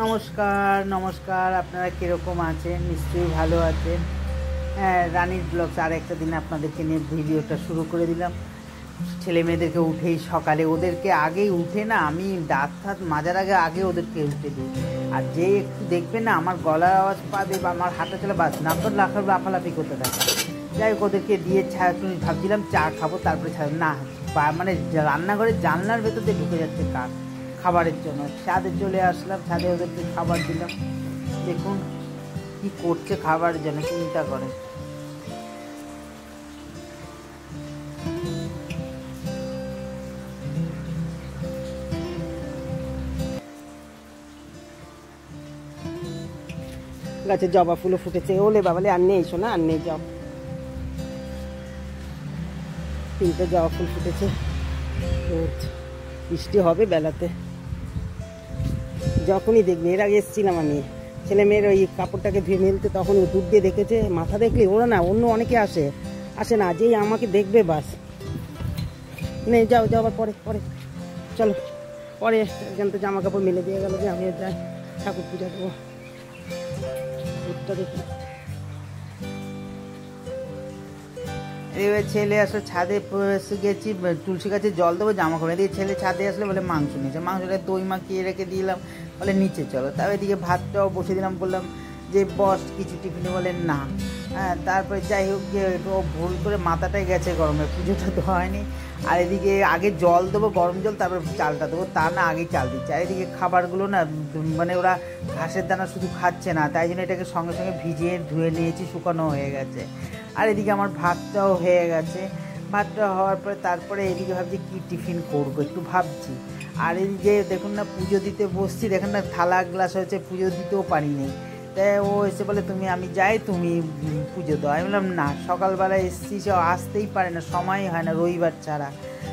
নমস্কার নমস্কার, আপনারা কীরকম আছেন? নিশ্চয়ই ভালো আছেন। হ্যাঁ, রানীর ব্লগস আর একটা দিন আপনাদেরকে নিয়ে ভিডিওটা শুরু করে দিলাম। ছেলে মেয়েদেরকে উঠেই সকালে ওদেরকে আগেই উঠে না, আমি দাঁত ফাত মাজার আগে ওদেরকে উঠে দিই। আর যে একটু দেখবে না আমার গলার আওয়াজ পাবে বা আমার হাঁটা চলে বাস না তো লাফালাফি করতে থাকে। যাই হোক, ওদেরকে দিয়ে ভাবছিলাম চা খাবো, তারপরে না মানে রান্নাঘরের জানলার ভেতর দিয়ে ঢুকে যাচ্ছে কাক খাবারের জন্য। ছাদে চলে আসলাম, ছাদে ওদেরকে খাবার দিলাম। দেখুন কি করছে খাবারের জন্য, চিন্তা করে। গাছে জবা ফুলও ফুটেছে। ওলে বাবালে আর নেই শোনা, আর নেই জব, 3টে জবা ফুল ফুটেছে। বৃষ্টি হবে বেলাতে, যখনই দেখবে। এর আগে এসেছিলাম আমি ছেলে মেয়ের ওই কাপড়টাকে ধুয়ে মেলতে, তখন ও দুধ দিয়ে দেখেছে। মাথা দেখলে ওরা না, অন্য অনেকে আসে না, যেই আমাকে দেখবে বাস নে যাও আবার পরে পরে চলো পরে। এখান থেকে জামা কাপড় মেলে দিয়ে গেল যে আমি যাই ঠাকুর পূজা দেবো। দুধটা দেখি। এবার ছেলে আসলে ছাদে এসে গেছি, তুলসী গাছে জল দেবো, জামা কাপড় দিয়ে ছেলে ছাদে আসলে বলে মাংস নিয়েছে, মাংসটা দই মাখিয়ে রেখে দিলাম, বলে নিচে চলো। তারপর এদিকে ভাতটাও বসে দিলাম, বললাম যে বস কিছু টিফিনে, বলেন না। হ্যাঁ, তারপরে যাই হোক গিয়ে ও ভুল করে মাথাটাই গেছে গরমে, পুজোটা তো হয়নি। আর এদিকে আগে জল দেবো, গরম জল, তারপর চালটা দেবো, তা না আগেই চাল দিচ্ছে। আর এদিকে খাবারগুলো না মানে ওরা ঘাসের দানা শুধু খাচ্ছে না, তাই জন্য এটাকে সঙ্গে সঙ্গে ভিজিয়ে ধুয়ে নিয়েছি, শুকানো হয়ে গেছে। আর এদিকে আমার ভাতটাও হয়ে গেছে। ভাতটা হওয়ার পরে তারপরে এদিকে ভাবছি কী টিফিন করবো, একটু ভাবছি। আর এই যে দেখুন না, পুজো দিতে বসছি, দেখুন না থালা গ্লাস হয়েছে, পুজো দিতেও পারি নেই। তাই ও এসে বলে তুমি আমি যাই, তুমি পুজো দাও। আমি বললাম না, সকালবেলা এসেছি, সে আসতেই পারে না, সময় হয় না রবিবার ছাড়া।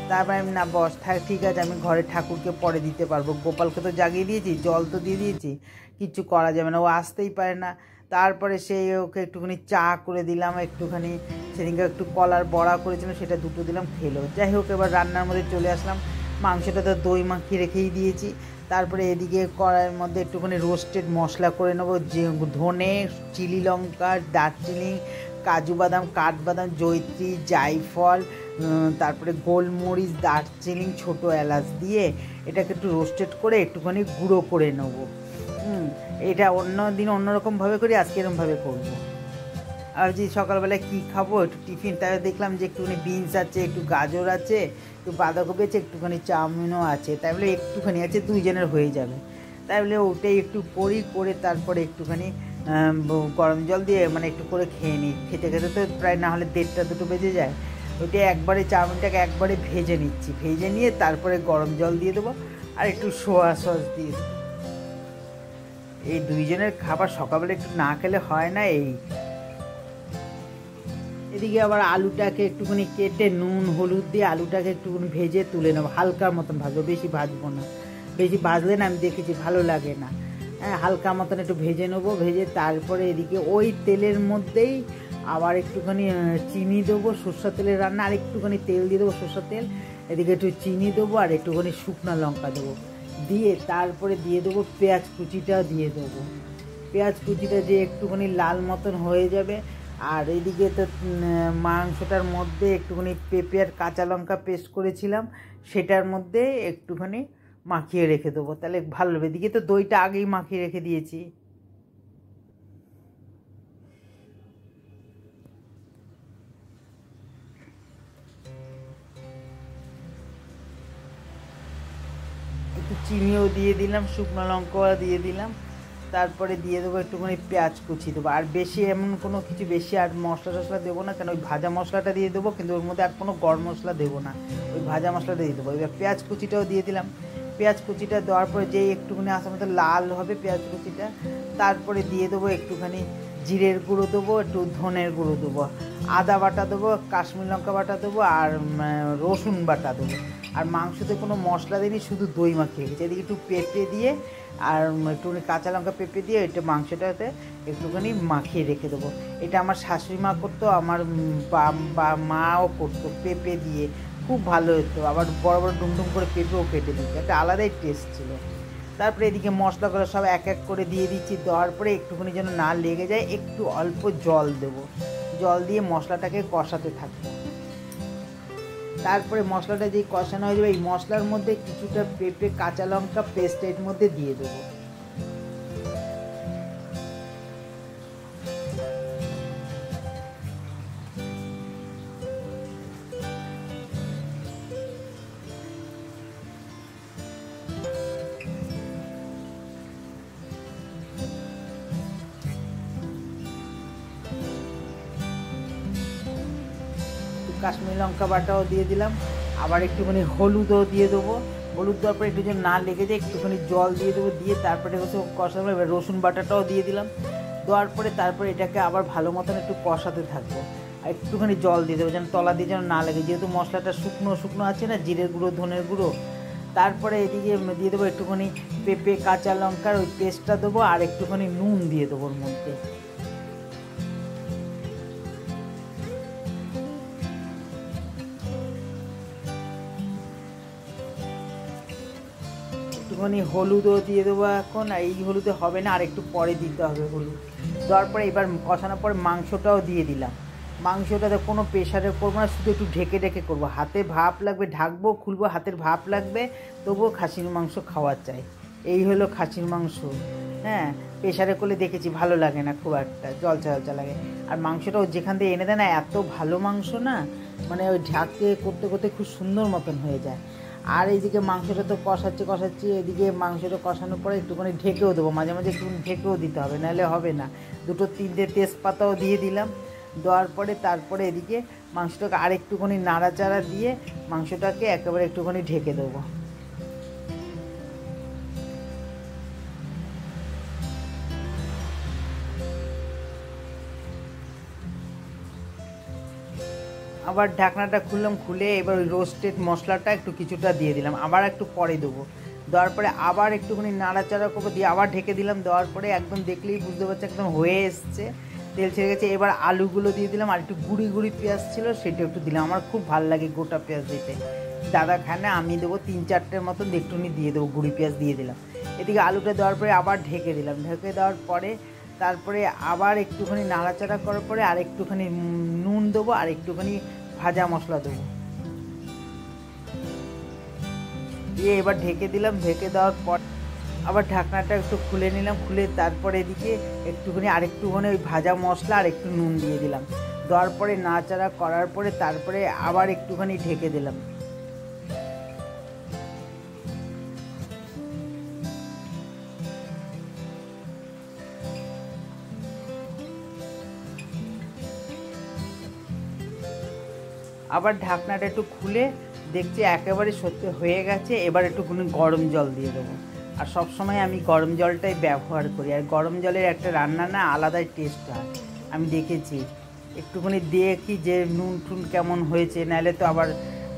তারপরে আমি না বস ঠিক আছে, আমি ঘরে ঠাকুরকে পরে দিতে পারবো, গোপালকে তো জাগিয়ে দিয়েছি, জল তো দিয়ে দিয়েছি, কিচ্ছু করা যাবে না, ও আসতেই পারে না। তারপরে সেই ওকে একটুখানি চা করে দিলাম, একটুখানি সেদিনকে একটু কলার বড়া করেছিলাম, সেটা দুটো দিলাম, খেলো। যাই হোক, এবার রান্নার মধ্যে চলে আসলাম। মাংসটা তো দই মাখিয়ে রেখেই দিয়েছি। তারপরে এদিকে কড়াইয়ের মধ্যে একটুখানি রোস্টেড মশলা করে নেবো, যে ধনে, চিলি লঙ্কা, দারচিনি, কাজু বাদাম, কাঠবাদাম, জয়িত্রী, জায়ফল, তারপরে গোলমরিচ, দারচিনি, ছোটো এলাচ দিয়ে এটাকে একটু রোস্টেড করে একটুখানি গুঁড়ো করে নেবো। এটা অন্য দিন অন্যরকমভাবে করি, আজকে এরকমভাবে করবো। আর যে সকালবেলায় কী খাবো একটু টিফিন, তাই দেখলাম যে একটুখানি বিনস আছে, একটু গাজর আছে, একটু বাঁধাকপি আছে, একটুখানি চাউমিনও আছে, তাই বলে একটুখানি আছে, 2 জনের হয়ে যাবে। তাই বলে ওটাই একটু করে তারপরে একটুখানি গরম জল দিয়ে মানে একটু করে খেয়ে নিই। খেতে খেতে তো প্রায় না হলে 1:30-2 বেজে যায়। ওইটা একবারে চাউমিনটাকে একবারে ভেজে নিচ্ছি, ভেজে নিয়ে তারপরে গরম জল দিয়ে দেবো আর একটু সোয়া সস দিয়ে দেবো। এই 2 জনের খাবার সকালবেলা একটু না খেলে হয় না। এদিকে আবার আলুটাকে একটুখানি কেটে নুন হলুদ দিয়ে আলুটাকে একটুখানি ভেজে তুলে নেবো, হালকার মতন ভাজবো, বেশি ভাজবো না। বেশি ভাজলে না আমি দেখেছি ভালো লাগে না। হ্যাঁ, হালকা মতন একটু ভেজে নেবো, ভেজে তারপরে এদিকে ওই তেলের মধ্যেই আবার একটুখানি চিনি দেবো, সরষের তেলের রান্না, আর একটুখানি তেল দিয়ে দেবো, সরষের তেল। এদিকে একটু চিনি দেবো আর একটুখানি শুকনো লঙ্কা দেবো, দিয়ে তারপরে দিয়ে দেবো পেঁয়াজ কুচিটাও দিয়ে দেবো। পেঁয়াজ কুচিটা যে একটুখানি লাল মতন হয়ে যাবে। আর এদিকে তো মাংসটার মধ্যে একটুখানি পেঁপে আর কাঁচা লঙ্কা পেস্ট করেছিলাম, সেটার মধ্যে একটুখানি মাখিয়ে রেখে দেবো, তাহলে ভালো হবে। এদিকে তো দইটা আগেই মাখিয়ে রেখে দিয়েছি। একটু চিনিও দিয়ে দিলাম, শুকনো লঙ্কাও দিয়ে দিলাম, তারপরে দিয়ে দেবো একটুখানি পেঁয়াজ কুচি দেবো। আর বেশি এমন কোনো কিছু বেশি আর মশলা টশলা দেবো না, কেন ওই ভাজা মশলাটা দিয়ে দেবো, কিন্তু ওর মধ্যে আর কোনো গরম মশলা দেবো না, ওই ভাজা মশলাটা দিয়ে দেবো। এবার পেঁয়াজ কুচিটাও দিয়ে দিলাম। পেঁয়াজ কুচিটা দেওয়ার পরে যেই একটুখানি আসার মতো লাল হবে পেঁয়াজ কুচিটা, তারপরে দিয়ে দেবো একটুখানি জিরের গুঁড়ো দেবো, একটু ধনের গুঁড়ো দেবো, আদা বাটা দেবো, কাশ্মীর লঙ্কা বাটা দেবো, আর রসুন বাটা দেবো। আর মাংসতে কোনো মশলা দিইনি, শুধু দই মাখিয়ে রেখেছি। এদিকে একটু পেঁপে দিয়ে আর একটুখানি কাঁচা লঙ্কা পেঁপে দিয়ে এটা মাংসটাতে একটুখানি মাখিয়ে রেখে দেবো। এটা আমার শাশুড়ি মা করতো, আমার মাও করতো পেঁপে দিয়ে, খুব ভালো হতো। আবার বড় বড় ডুমডুম করে পেঁপেও কেটে দিত, একটা আলাদাই টেস্ট ছিল। তারপরে এদিকে মশলাগুলো সব এক এক করে দিয়ে দিচ্ছি। দেওয়ার পরে একটুখানি যেন না লেগে যায় একটু অল্প জল দেব, জল দিয়ে মশলাটাকে কষাতে থাকবো। তারপরে মশলাটা যেই কষানো হয়ে যাবে এই মশলার মধ্যে কিছুটা পেঁপে কাঁচা লঙ্কা পেস্ট এর মধ্যে দিয়ে দেবো। কাশ্মীরি লঙ্কা বাটাও দিয়ে দিলাম, আবার একটুখানি হলুদও দিয়ে দেবো। হলুদ দেওয়ার পরে একটু যেন না লেগে যায় একটুখানি জল দিয়ে দেবো, দিয়ে তারপরে হচ্ছে কষানো। এবার রসুন বাটাটাও দিয়ে দিলাম, দেওয়ার পরে তারপরে এটাকে আবার ভালো মতন একটু কষাতে থাকবো। আর একটুখানি জল দিয়ে দেবো যেন তলা দিয়ে যেন না লাগে, যেহেতু মশলাটা শুকনো শুকনো আছে না, জিরের গুঁড়ো ধনের গুঁড়ো। তারপরে এদিকে দিয়ে দেবো একটুখানি পেঁপে কাঁচা লঙ্কার ওই পেস্টটা দেবো, আর একটুখানি নুন দিয়ে দেবো ওর মধ্যে। একটুখানি হলুদও দিয়ে দেবো এখন, আর এই হলুদে হবে না, আর একটু পরে দিতে হবে হলুদ। দেওয়ার পরে এবার কষানোর পরে মাংসটাও দিয়ে দিলাম। মাংসটাতে কোনো প্রেশারে করবো না, শুধু একটু ঢেকে ঢেকে করবো। হাতে ভাপ লাগবে, ঢাকবো খুলবো, হাতের ভাপ লাগবে, তবুও খাসির মাংস খাওয়া চাই। এই হলো খাসির মাংস। হ্যাঁ, প্রেশারে করলে দেখেছি ভালো লাগে না, খুব একটা জলচা জলচা লাগে। আর মাংসটাও যেখান থেকে এনে দেয় না, এত ভালো মাংস না, মানে ওই ঢাকে করতে করতে খুব সুন্দর মতন হয়ে যায়। আর এইদিকে মাংসটা তো কষাচ্ছি, এদিকে মাংসটা কষানোর পরে একটুখানি ঢেকেও দেবো, মাঝে মাঝে একটুখানি ঢেকেও দিতে হবে, নাহলে হবে না। দুটো তিনটে তেজপাতাও দিয়ে দিলাম। দেওয়ার পরে তারপরে এদিকে মাংসটাকে আরেকটুখানি নাড়াচাড়া দিয়ে মাংসটাকে একেবারে একটুখানি ঢেকে দেবো। আবার ঢাকনাটা খুললাম, খুলে এবার ওই রোস্টেড মশলাটা একটু কিছুটা দিয়ে দিলাম, আবার একটু পরে দেবো। দেওয়ার পরে আবার একটুখানি নাড়াচাড়া করবো, দিয়ে আবার ঢেকে দিলাম। দেওয়ার পরে একদম দেখলেই বুঝতে পারছি একদম হয়ে এসছে, তেল ছেড়ে গেছে। এবার আলুগুলো দিয়ে দিলাম, আর একটু গুঁড়ি গুঁড়ি পেঁয়াজ ছিল সেটা একটু দিলাম, আমার খুব ভালো লাগে গোটা পেঁয়াজ দিতে। দাদা খায় না, আমি দেবো 3-4টের মতন একটুখানি দিয়ে দেবো, গুঁড়ি পেঁয়াজ দিয়ে দিলাম। এদিকে আলুটা দেওয়ার পরে আবার ঢেকে দিলাম, ঢেকে দেওয়ার পরে তারপরে আবার একটুখানি নাড়াচাড়া করার পরে আর একটুখানি নুন দেবো, আর একটুখানি ভাজা মশলা দেবো, দিয়ে এবার ঢেকে দিলাম। ঢেকে দেওয়ার পর আবার ঢাকনাটা একটু খুলে নিলাম, খুলে তারপরে এদিকে একটুখানি আরেকটুখানি ওই ভাজা মশলা আর একটু নুন দিয়ে দিলাম। দেওয়ার পরে নাড়াচাড়া করার পরে তারপরে আবার একটুখানি ঢেকে দিলাম। আবার ঢাকনাটা একটু খুলে দেখছি একেবারে সত্যি হয়ে গেছে। এবার একটুখানি গরম জল দিয়ে দেবো, আর সবসময় আমি গরম জলটাই ব্যবহার করি। আর গরম জলের একটা রান্না না আলাদাই টেস্ট হয়, আমি দেখেছি। একটুখানি দেখি যে নুন টুন কেমন হয়েছে, নাহলে তো আবার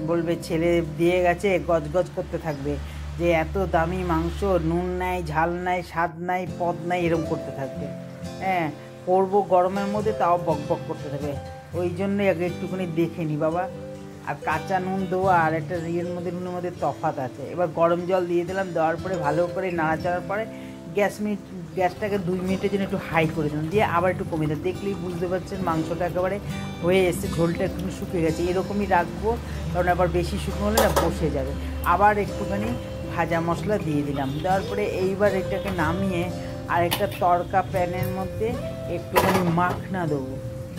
বলবে ছেলে দিয়ে গেছে, গজগজ করতে থাকবে যে এত দামি মাংস, নুন নাই, ঝাল নাই, স্বাদ নাই, পদ নাই, এরকম করতে থাকবে। হ্যাঁ, করবো গরমের মধ্যে, তাও বক বক করতে থাকবে। ওই জন্যই আগে একটুখানি দেখে নি বাবা। আর কাঁচা নুন দেওয়া আর একটা নুনের মধ্যে তফাৎ আছে। এবার গরম জল দিয়ে দিলাম, দেওয়ার পরে ভালো করে নাড়াচাড়ার পরে গ্যাসটাকে 2 মিনিটের জন্য একটু হাই করে দিলাম, দিয়ে আবার একটু কমিয়ে দিলাম। দেখলেই বুঝতে পারছেন মাংসটা একেবারে হয়ে এসছে, ঝোলটা একটু শুকিয়ে গেছে। এরকমই রাখবো, কারণ আবার বেশি শুকনো হলে না বসে যাবে। আবার একটুখানি ভাজা মশলা দিয়ে দিলাম, দেওয়ার পরে এইবার এটাকে নামিয়ে আর একটা তড়কা প্যানের মধ্যে একটুখানি মাখনা দেবো।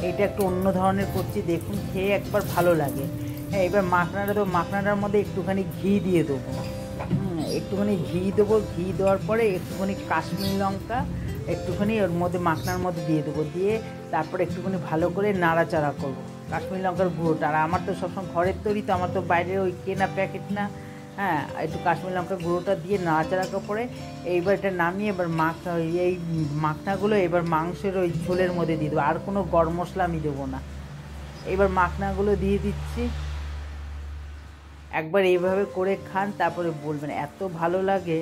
এটা একটু অন্য ধরনের করছি, দেখুন, খেয়ে একবার ভালো লাগে। হ্যাঁ, এবার মাখনাটা দেবো, মাখনাটার মধ্যে একটুখানি ঘি দিয়ে দেবো। একটুখানি ঘি দেবো, ঘি দেওয়ার পরে একটুখানি কাশ্মীরি লঙ্কা একটুখানি ওর মধ্যে মাখনার মধ্যে দিয়ে দেবো, দিয়ে তারপরে একটুখানি ভালো করে নাড়াচাড়া করবো কাশ্মীরি লঙ্কার গুঁড়োটা। আর আমার তো সবসময় ঘরের তৈরি, তো আমার তো বাইরের ওই কেনা প্যাকেট না। হ্যাঁ, একটু কাশ্মীরি লঙ্কার গুঁড়োটা দিয়ে নাড়াচাড়া করে এইবার এটা নামিয়ে এবার এই মাখনাগুলো এবার মাংসের ওই ঝোলের মধ্যে দিয়ে দেবো। আর কোনো গরম মশলা আমি দেবো না। এবার মাখনাগুলো দিয়ে দিচ্ছি। একবার এইভাবে করে খান, তারপরে বলবেন এত ভালো লাগে।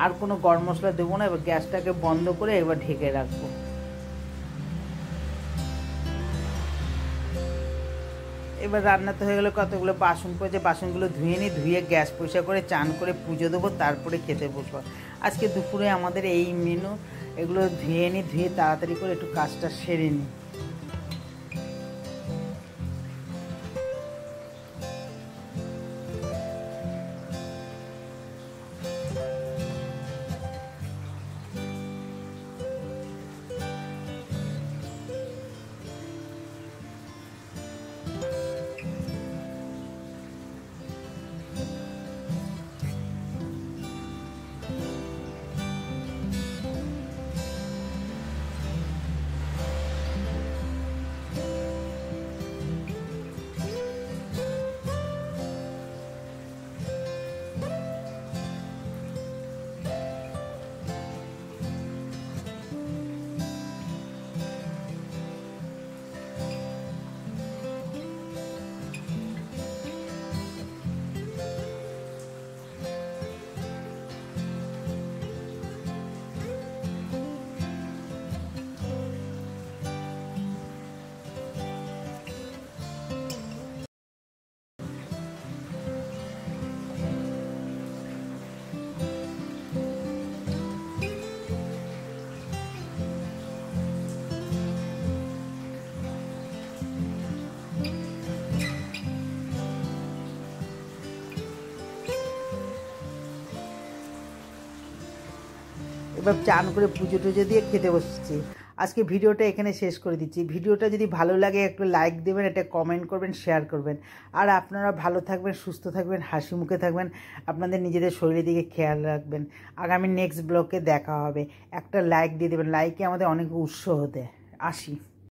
আর কোনো গরম মশলা দেবো না। এবার গ্যাসটাকে বন্ধ করে এবার ঢেকে রাখবো। এবার রান্না তো হয়ে গেলো, কতগুলো বাসন পড়েছে, বাসনগুলো ধুয়ে নিই, ধুয়ে গ্যাস পরিষ্কার করে চান করে পুজো দেবো, তারপরে খেতে বসবো। আজকে দুপুরে আমাদের এই মেনু। এগুলো ধুয়ে নিই, ধুয়ে তাড়াতাড়ি করে একটু কাজটা সেরে নিই। এবার চান করে পুজো টুজো দিয়ে খেতে বসছি। আজকে ভিডিওটা এখানে শেষ করে দিচ্ছি। ভিডিওটা যদি ভালো লাগে একটু লাইক দেবেন, একটা কমেন্ট করবেন, শেয়ার করবেন। আর আপনারা ভালো থাকবেন, সুস্থ থাকবেন, হাসি মুখে থাকবেন, আপনাদের নিজেদের শরীরের দিকে খেয়াল রাখবেন। আগামী নেক্সট ব্লগে দেখা হবে। একটা লাইক দিয়ে দেবেন, লাইকে আমাদের অনেক উৎসাহ দেয়। আসি।